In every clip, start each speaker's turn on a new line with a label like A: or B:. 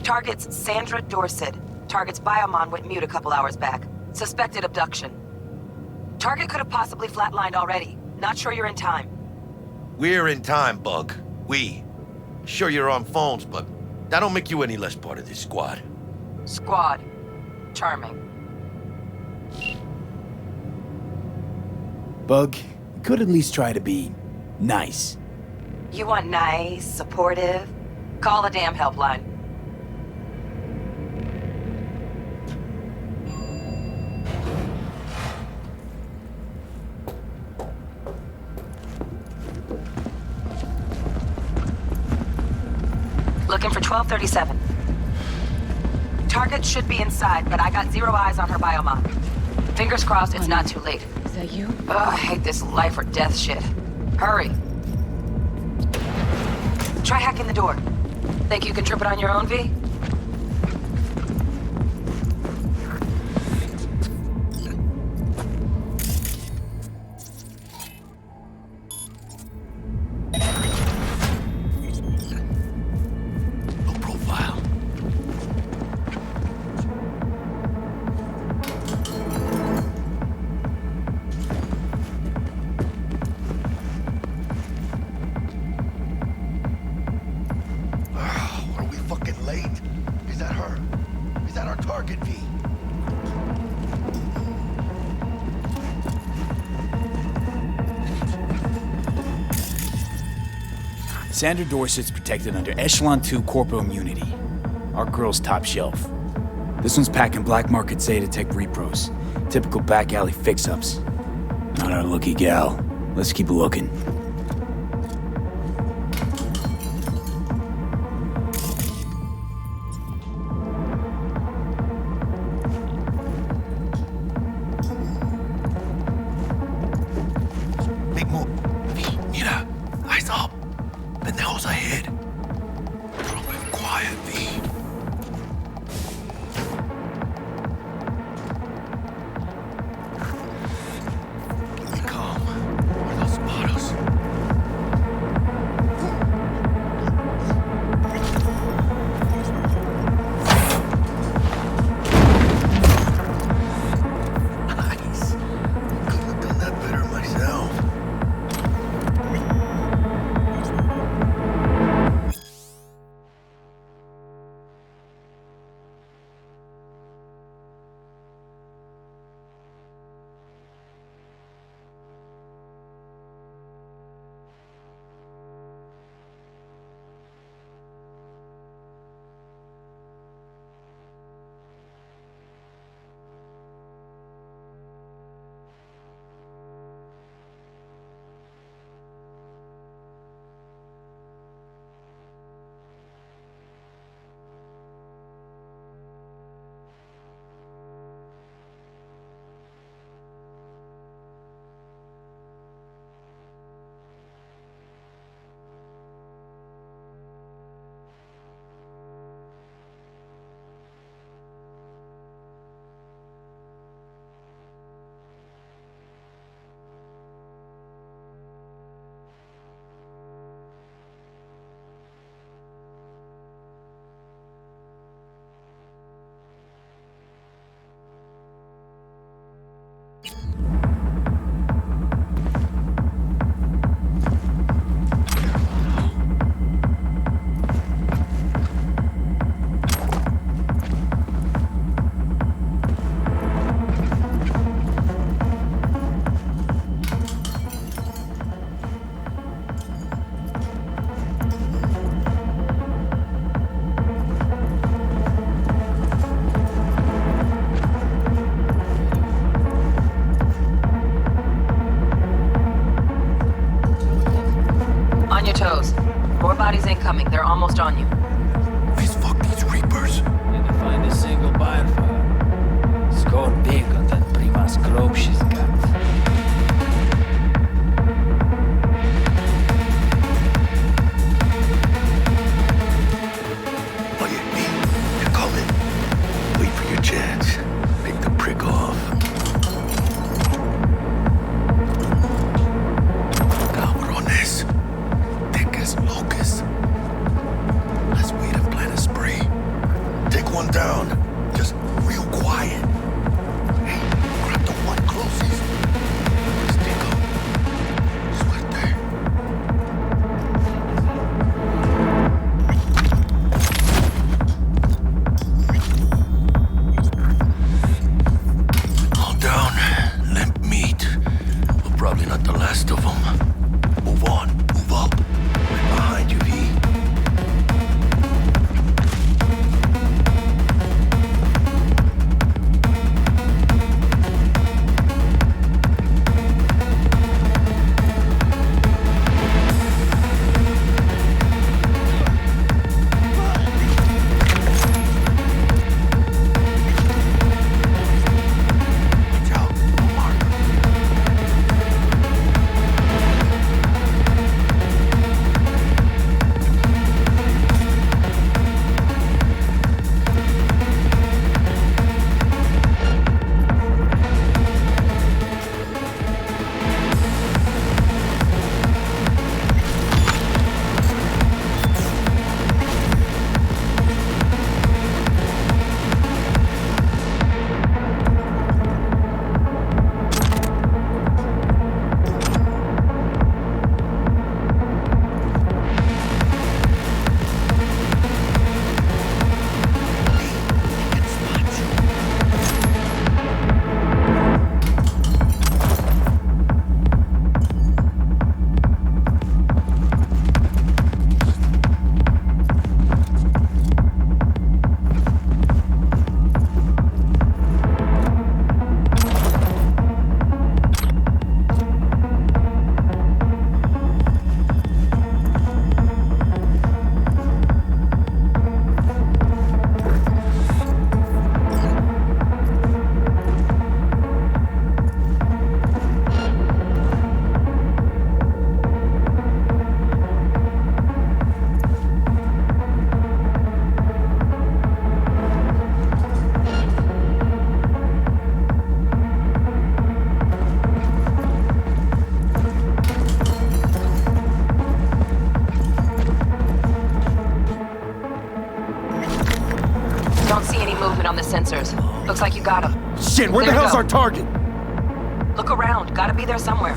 A: Target's Sandra Dorset. Target's biomon went mute a couple hours back. Suspected abduction. Target could have possibly flatlined already. Not sure you're in time.
B: We're in time, Bug. We. Sure you're on phones, but that don't make you any less part of this squad.
A: Squad. Charming.
C: Bug, you could at least try to be nice.
A: You want nice, supportive? Call the damn helpline. Looking for 1237. Target should be inside, but I got zero eyes on her biomon. Fingers crossed it's not too late.
D: Is that you?
A: Ugh, I hate this life or death shit. Hurry. Try hacking the door. Think you can trip it on your own, V?
B: Low profile. Are we fucking late? Is that her? Is that our target, V?
C: Sandra Dorset's protected under Echelon 2 corporal immunity. Our girl's top shelf. This one's packing black market Zetatech repros. Typical back alley fix-ups. Not our lucky gal. Let's keep looking.
B: Big move. V, mira. Eyes up. Pendejos ahead. Drop it quiet, V. Keep me calm, or they'll spot us. Nice. Couldn't have done that better myself.
A: On your toes. More bodies incoming. They're almost on you.
B: Please fuck these Reapers.
C: Need to find a single buyer for her. Score big on that Prima's globe she's got.
B: Oh yeah, V, they're coming. Wait for your chance. Pick the prick off. Cabrones. Thick as locusts. Let's wait and plan a spree. rest of them. Move on, move up. Right behind you, V.
A: Don't see any movement on the sensors. Looks like you got him.
C: Shit, where the
A: Clear to
C: hell's
A: go.
C: our target?
A: Look around. Gotta be there somewhere.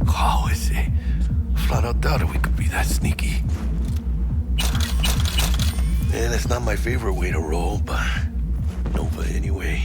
B: How is it? Flat out doubted we could be that sneaky. And it's not my favorite way to roll, but Nova anyway.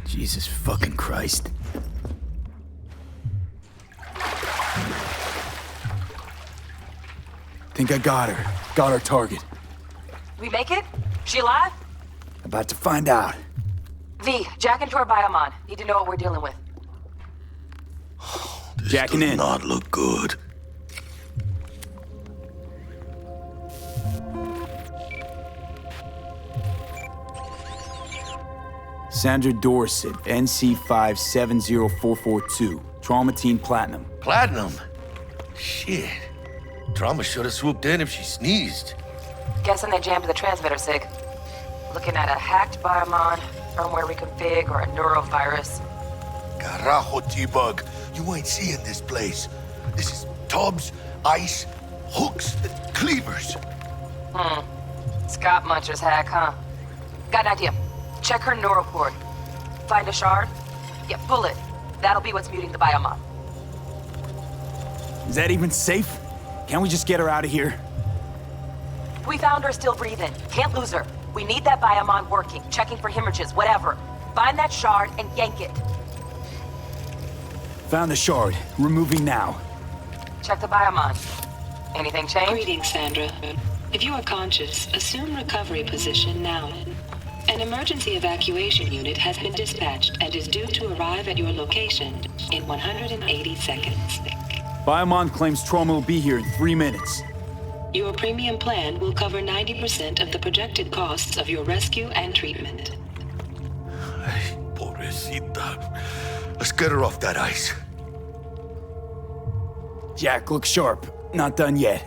C: Jesus fucking Christ. Think I got her. Got our target.
A: We make it? She alive?
C: About to find out.
A: V, jack into our biomon. Need to know what we're dealing with.
B: This
C: Jacking
B: does
C: in.
B: not look good.
C: Sandra Dorset, NC570442. Traumatine Platinum.
B: Platinum? Shit. Trauma should have swooped in if she sneezed.
A: Guessing they jammed the transmitter, Sig. Looking at a hacked biomon, firmware reconfig, or a neurovirus.
B: Carajo, T-Bug. You ain't seeing this place. This is tubs, ice, hooks, cleavers.
A: Scott Muncher's hack, huh? Got an idea. Check her neural cord. Find a shard? Yeah, pull it. That'll be what's muting the biomon.
C: Is that even safe? Can't we just get her out of here?
A: We found her still breathing. Can't lose her. We need that biomon working, checking for hemorrhages, whatever. Find that shard and yank it.
C: Found the shard. Removing now.
A: Check the biomon. Anything change?
D: Greetings, Sandra. If you are conscious, assume recovery position now. An emergency evacuation unit has been dispatched and is due to arrive at your location in 180 seconds.
C: Biomon claims trauma will be here in 3 minutes.
D: Your premium plan will cover 90% of the projected costs of your rescue and treatment.
B: Ay, pobrecita. Let's get her off that ice.
C: Jack, look sharp. Not done yet.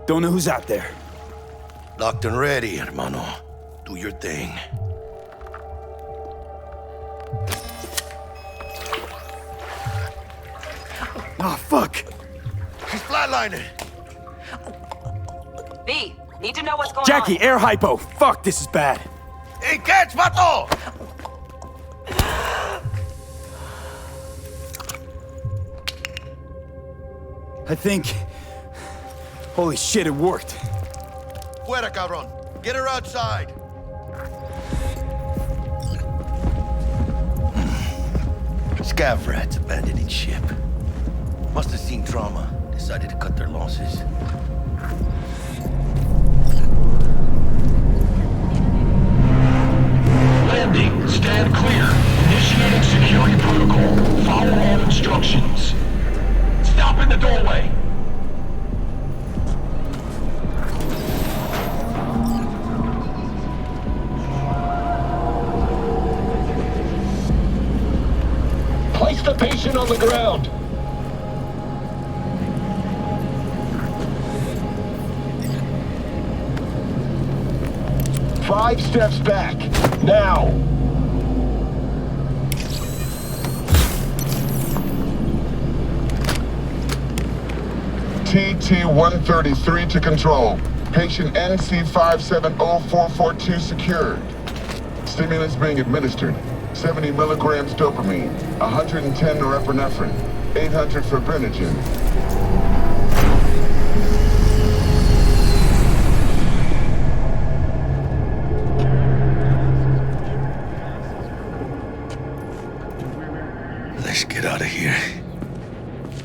C: Don't know who's out there.
B: Locked and ready, hermano. Do your thing.
C: Oh, fuck!
B: She's flatlining.
A: B, need to know what's going
C: Jackie,
A: on.
C: air hypo! Fuck, this is bad.
B: Hey, catch, vato!
C: I think... Holy shit, it worked.
B: Fuera, cabrón. Get her outside. Scav rats abandoning ship. Must have seen trauma. Decided to cut their losses.
E: Landing. Stand clear. Initiating security protocol. Follow all instructions. Stop in the doorway. Place the patient on the ground. Five steps back. Now. TT-133 to control. Patient NC570442 secured. Stimulants being administered. 70 milligrams dopamine, 110 norepinephrine, 800 fibrinogen.
B: Let's get out of here.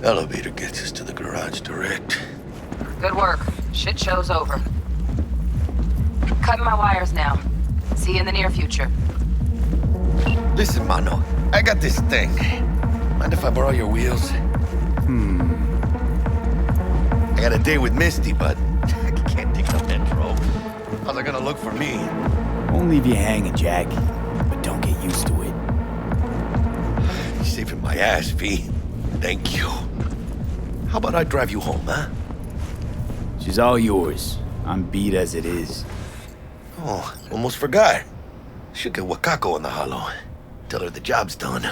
B: Elevator gets us to the garage direct.
A: Good work. Shit show's over. Cutting my wires now. See you in the near future.
B: Listen, mano. I got this thing. Mind if I borrow your wheels? I got a date with Misty, but I can't take up that trope. How's it gonna look for me?
C: Won't leave you hanging, Jack. But don't get used to it.
B: You're saving my ass, V. Thank you. How about I drive you home, huh?
C: She's all yours. I'm beat as it is.
B: Oh, almost forgot. Should get Wakako on the holo. Tell her the job's done.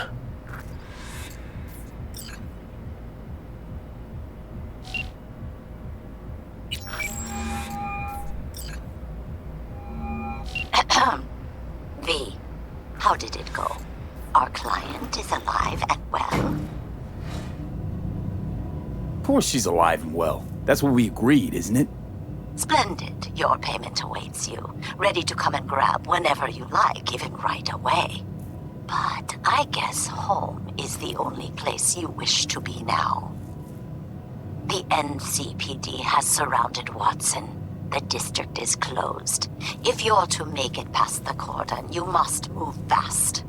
F: V, how did it go? Our client is alive and well?
C: Of course she's alive and well. That's what we agreed, isn't it?
F: Splendid. Your payment awaits you. Ready to come and grab whenever you like, even right away. But I guess home is the only place you wish to be now. The NCPD has surrounded Watson. The district is closed. If you're to make it past the cordon, you must move fast.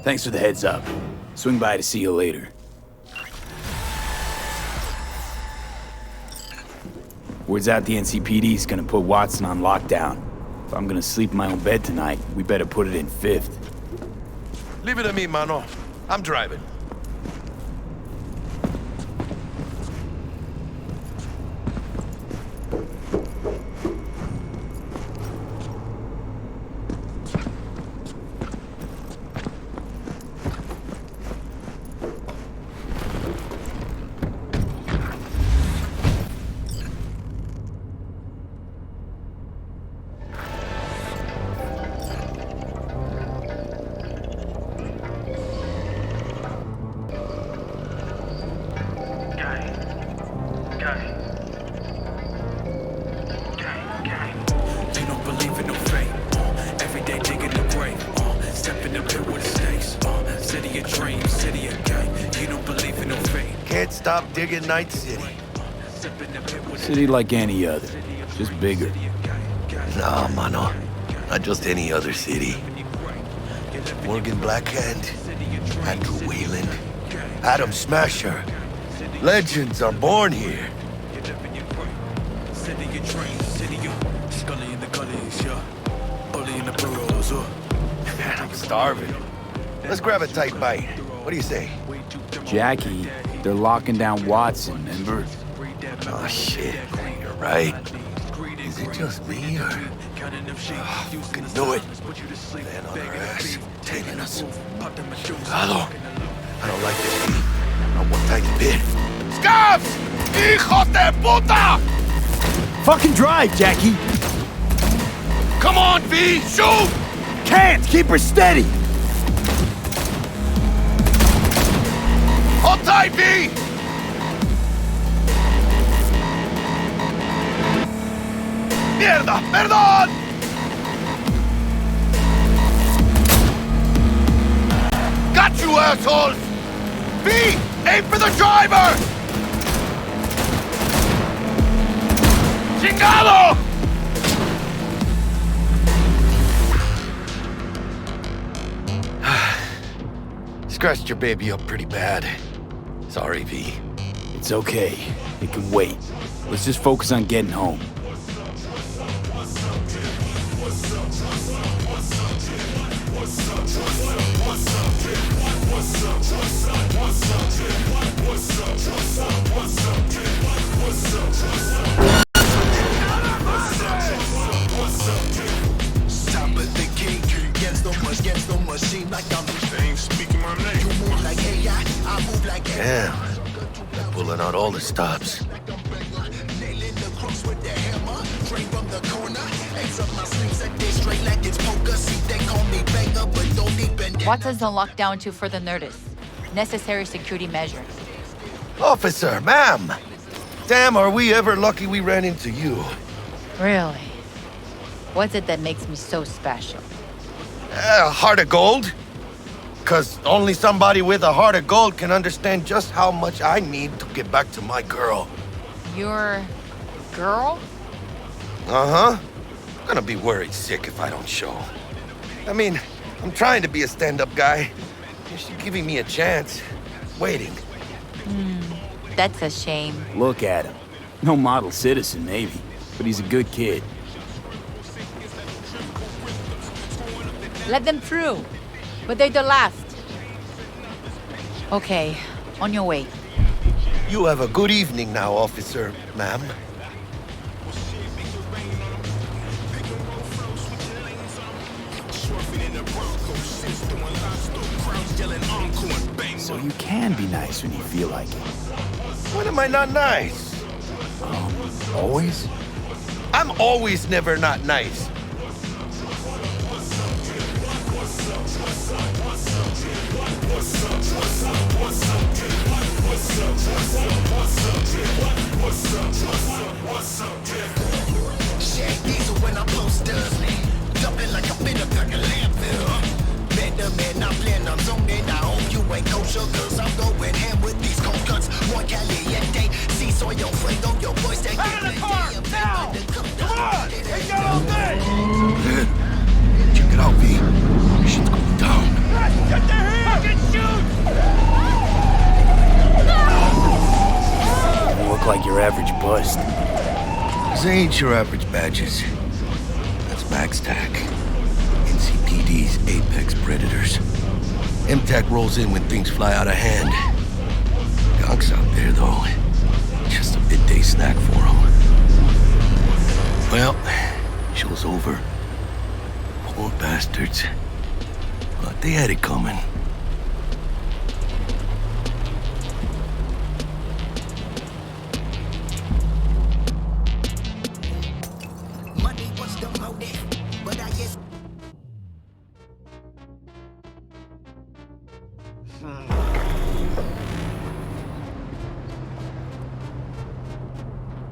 C: Thanks for the heads up. Swing by to see you later. Word's out the NCPD's gonna put Watson on lockdown. If I'm gonna sleep in my own bed tonight, we better put it in 5th.
B: Leave it to me, mano. I'm driving. Can't stop digging Night City.
C: City like any other, just bigger.
B: Nah, mano. Not just any other city. Morgan Blackhand, Andrew Wayland, Adam Smasher. Legends are born here. Man, I'm starving. Let's grab a tight bite. What do you say?
C: Jackie, they're locking down Watson, remember?
B: Oh, shit. You're right. Is it just me, or... Oh, fucking knew it. Man on our ass, tailing us. Chingado. I don't like this beat. Not one tiny bit. Scabs! Hijos de puta!
C: Fucking drive, Jackie!
B: Come on, V! Shoot!
C: Can't! Keep her steady!
B: Hold tight, V! Mierda! Perdón! Got you, assholes! V! Aim for the driver! Chingado! Scratched your baby up pretty bad. Sorry, V.
C: It's okay. It can wait. Let's just focus on getting home.
B: Damn. They're pulling out all the stops.
G: Watson's on lockdown to further notice. Necessary security measures.
B: Officer, ma'am! Damn, are we ever lucky we ran into you.
G: Really? What's it that makes me so special?
B: A heart of gold? 'Cause only somebody with a heart of gold can understand just how much I need to get back to my girl.
G: Your girl?
B: Uh-huh. I'm gonna be worried sick if I don't show. I mean, I'm trying to be a stand-up guy. She's giving me a chance. Waiting.
G: That's a shame.
C: Look at him. No model citizen, maybe, but he's a good kid.
G: Let them through. But they're the last. Okay, on your way.
B: You have a good evening now, officer, ma'am.
C: So you can be nice when you feel like it.
B: When am I not nice?
C: Always?
B: I'm always never not nice.
H: When I post jumping like a bit of like a landfill. Man, I'm playing, I'm zoning. I hope you ain't kosher, 'cause I'm going ham with these cold cuts. One caliente, see soil.
C: average bust.
B: These ain't your average badges. That's Max TAC. NCPD's apex predators. MTAC rolls in when things fly out of hand. Gonks out there, though. Just a midday snack for them. Well, show's over. Poor bastards. But they had it coming.
H: Money was the motive, but I guess.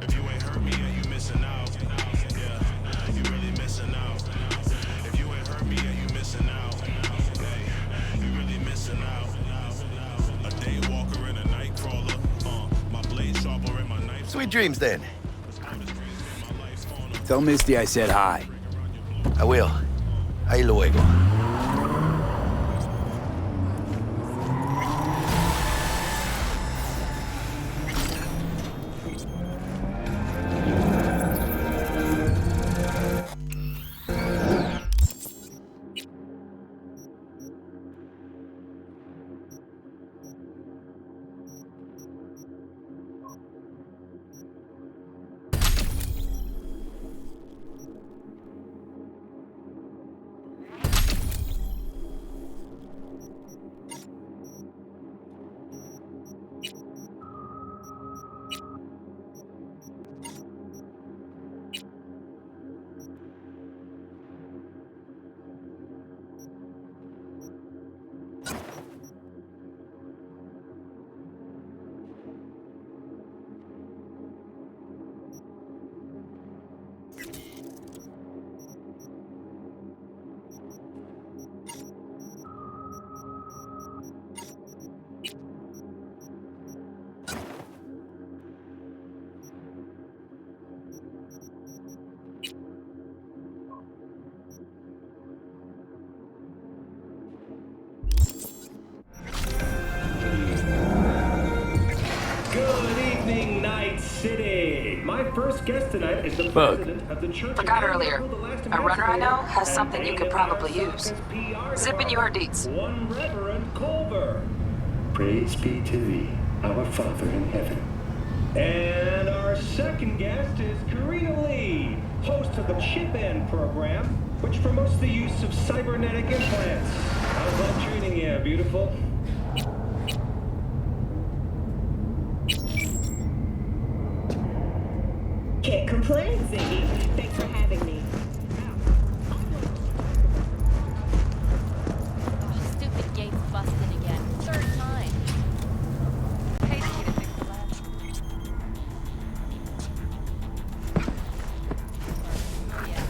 I: If you ain't heard me, yeah, you missing out. Yeah, you really missing out. If you ain't heard me, yeah, you missing out. Hey, you really missing out. A day walker and a night crawler. My blade sharper and my knife.
B: Sweet dreams, then.
C: Tell Misty I said hi.
B: I will. Ahí luego.
E: My first guest tonight is the
C: Bug.
E: president of the Church of
A: Forgot earlier.
E: the last
A: A runner I know has
E: and
A: something you could
E: AMS
A: probably use.
E: his PR
A: Zip in your deets.
E: One Reverend Culver. Praise be to thee, our Father in heaven. And our second guest is Karina Lee, host of the Chip In program, which promotes the use of cybernetic implants. How's that treating you, beautiful?
J: Can't complain, Ziggy. Thanks for having me.
G: Stupid gate's busted again. Third time. Hey, need to fix the latch. Yeah.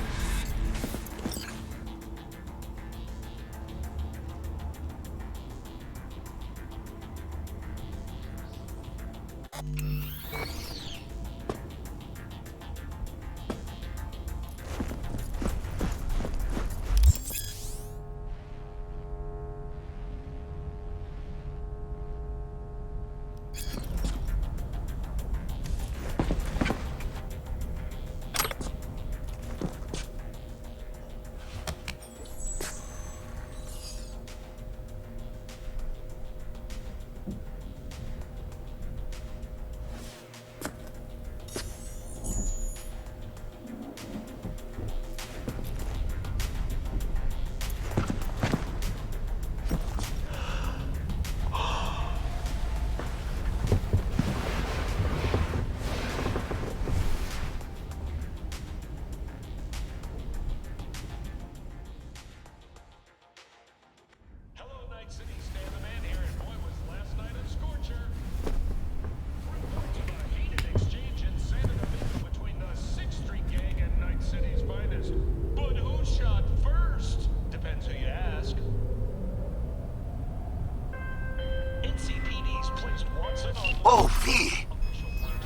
B: Oh, V!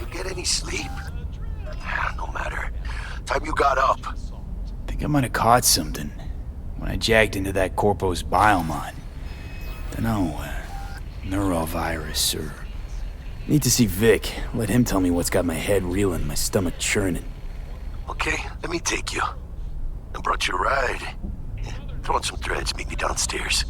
B: You get any sleep? No matter. Time you got up.
C: Think I might have caught something when I jagged into that Corpo's biomon. Dunno, neurovirus or Need to see Vic. Let him tell me what's got my head reeling, my stomach churning.
B: Okay, let me take you. I brought you a ride. Yeah, throw on some threads, meet me downstairs.